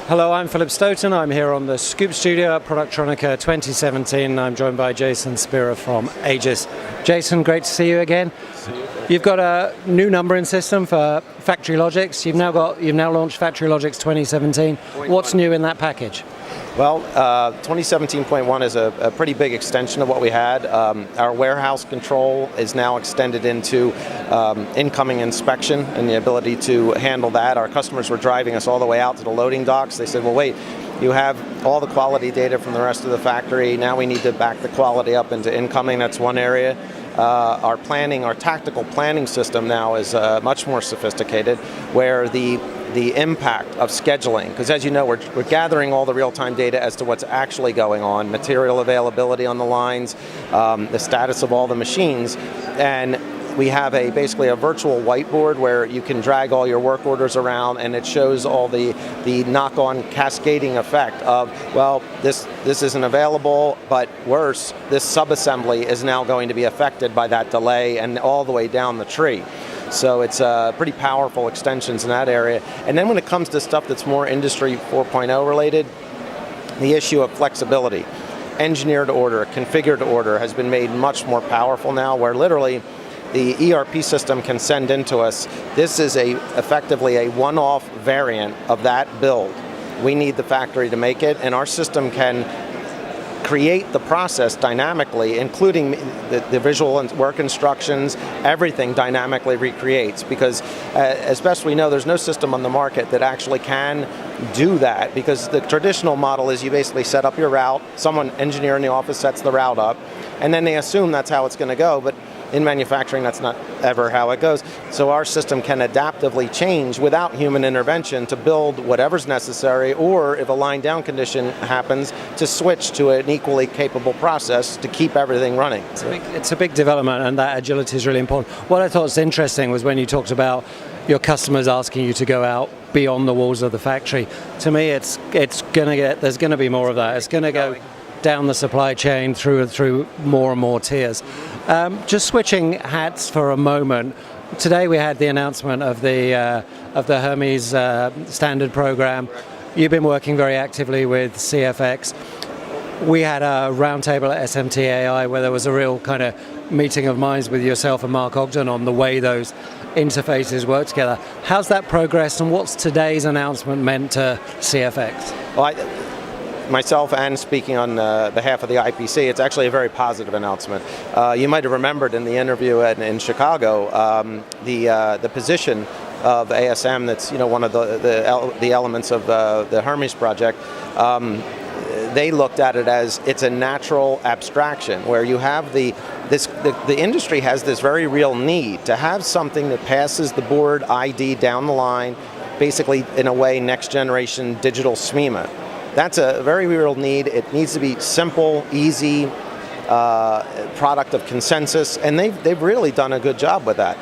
Hello, I'm Philip Stoten. I'm here on the Scoop Studio at Productronica 2017. I'm joined by Jason Spera from Aegis. Jason, great to see you again. You've got a new numbering system for Factory Logics. You've now launched Factory Logics 2017. What's new in that package? Well, 2017.1 is a pretty big extension of what we had. Our warehouse control is now extended into incoming inspection and the ability to handle that. Our customers were driving us all the way out to the loading docks. They said, well, wait, you have all the quality data from the rest of the factory. Now we need to back the quality up into incoming. That's one area. Our tactical planning system now is much more sophisticated, where the impact of scheduling, because as you know, we're gathering all the real-time data as to what's actually going on, material availability on the lines, the status of all the machines, and we have basically a virtual whiteboard where you can drag all your work orders around, and it shows all the knock-on cascading effect of, well, this isn't available, but worse, this subassembly is now going to be affected by that delay and all the way down the tree. So it's pretty powerful extensions in that area. And then when it comes to stuff that's more Industry 4.0 related, the issue of flexibility, engineered order, configured order has been made much more powerful now, where literally the ERP system can send into us, this is effectively a one-off variant of that build. We need the factory to make it, and our system can create the process dynamically, including the visual and work instructions, everything dynamically recreates, because as best we know, there's no system on the market that actually can do that, because the traditional model is you basically set up your route, engineer in the office sets the route up, and then they assume that's how it's going to go, but in manufacturing, that's not ever how it goes. So our system can adaptively change without human intervention to build whatever's necessary, or if a line down condition happens, to switch to an equally capable process to keep everything running. It's a big development, and that agility is really important. What I thought was interesting was when you talked about your customers asking you to go out beyond the walls of the factory. To me, there's going to be more of that. It's going to go down the supply chain through more and more tiers. Just switching hats for a moment. Today we had the announcement of the Hermes standard program. You've been working very actively with CFX. We had a roundtable at SMT-AI where there was a real kind of meeting of minds with yourself and Mark Ogden on the way those interfaces work together. How's that progressed, and what's today's announcement meant to CFX? Well, myself and speaking on behalf of the IPC, it's actually a very positive announcement. You might have remembered in the interview in Chicago, the position of ASM, that's one of the elements of the Hermes project. They looked at it as it's a natural abstraction, where you have the industry has this very real need to have something that passes the board ID down the line, basically in a way next generation digital SMEMA. That's a very real need. It needs to be simple, easy, product of consensus, and they've really done a good job with that.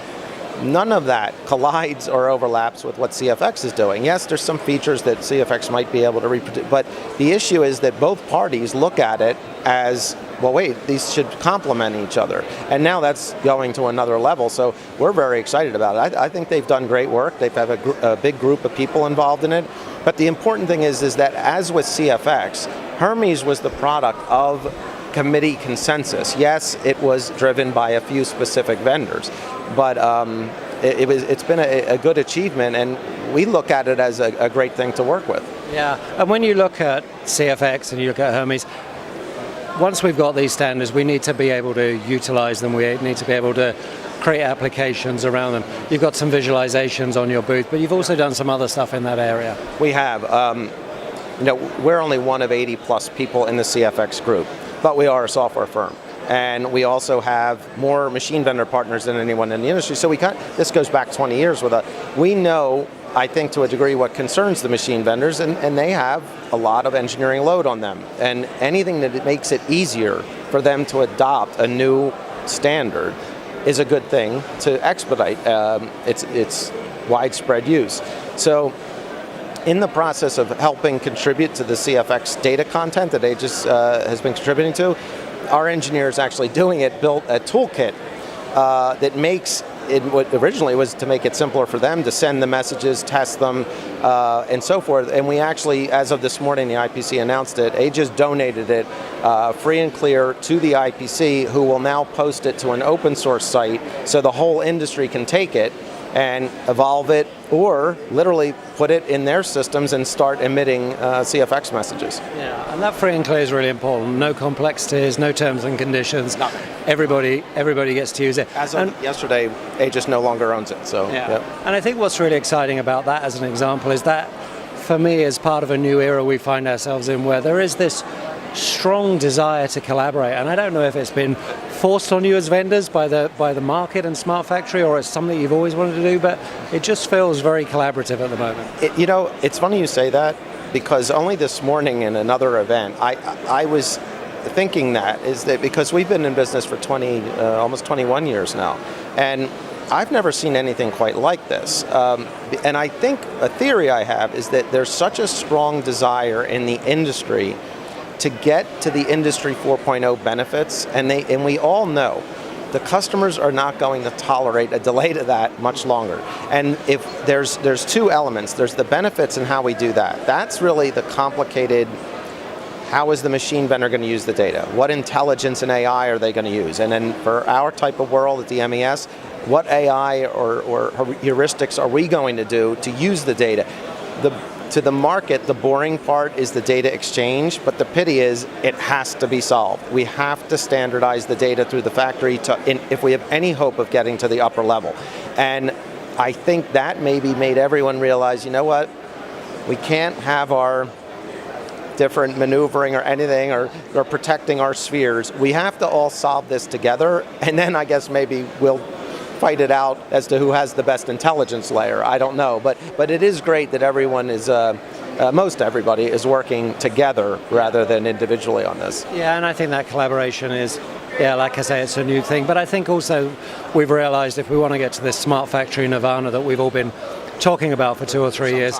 None of that collides or overlaps with what CFX is doing. Yes, there's some features that CFX might be able to reproduce, but the issue is that both parties look at it as, well, wait, these should complement each other. And now that's going to another level, so we're very excited about it. I think they've done great work. They've had a big group of people involved in it. But the important thing is that as with CFX, Hermes was the product of committee consensus. Yes, it was driven by a few specific vendors, but it's been a good achievement, and we look at it as a great thing to work with. Yeah, and when you look at CFX and you look at Hermes, once we've got these standards, we need to be able to utilize them. We need to be able to create applications around them. You've got some visualizations on your booth, but you've also done some other stuff in that area. We have. We're only one of 80 plus people in the CFX group, but we are a software firm. And we also have more machine vendor partners than anyone in the industry. So this goes back 20 years with us. We know, I think to a degree, what concerns the machine vendors, and they have a lot of engineering load on them. And anything that makes it easier for them to adopt a new standard is a good thing to expedite its widespread use. So in the process of helping contribute to the CFX data content that Aegis has been contributing to, our engineers actually doing it built a toolkit that makes originally was to make it simpler for them to send the messages, test them, and so forth. And we actually, as of this morning, the IPC announced it. Aegis donated it free and clear to the IPC, who will now post it to an open source site so the whole industry can take it and evolve it, or literally put it in their systems and start emitting CFX messages. Yeah, and that free and clear is really important. No complexities, no terms and conditions. Nothing. Everybody gets to use it. As of yesterday, Aegis no longer owns it. So yeah. Yep. And I think what's really exciting about that, as an example, is that for me is part of a new era we find ourselves in, where there is this strong desire to collaborate. And I don't know if it's been forced on you as vendors by the market and Smart Factory, or it's something you've always wanted to do, but it just feels very collaborative at the moment. It's funny you say that, because only this morning in another event, I was thinking that because we've been in business for almost 21 years now, and I've never seen anything quite like this. And I think a theory I have is that there's such a strong desire in the industry to get to the Industry 4.0 benefits, and we all know the customers are not going to tolerate a delay to that much longer. And if there's two elements, there's the benefits and how we do that. That's really the complicated. How is the machine vendor going to use the data? What intelligence and AI are they going to use? And then for our type of world at the MES, what AI or heuristics are we going to do to use the data? To the market, the boring part is the data exchange, but the pity is it has to be solved. We have to standardize the data through the factory if we have any hope of getting to the upper level. And I think that maybe made everyone realize, you know what, we can't have our different maneuvering or anything or protecting our spheres. We have to all solve this together, and then I guess maybe we'll fight it out as to who has the best intelligence layer. I don't know, but it is great that everyone is, most everybody is working together rather than individually on this. Yeah, and I think that collaboration is, like I say, it's a new thing. But I think also we've realized if we want to get to this Smart Factory nirvana that we've all been talking about for 2 or 3 years,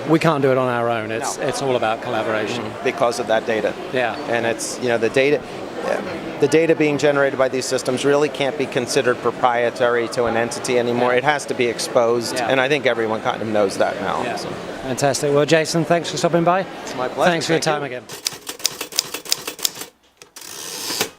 we can't do it on our own. It's all about collaboration. Because of that data. Yeah. And it's, the data being generated by these systems really can't be considered proprietary to an entity anymore. It has to be exposed, and I think everyone kind of knows that now. Yeah. So. Fantastic. Well, Jason, thanks for stopping by. It's my pleasure. Thanks for your time again.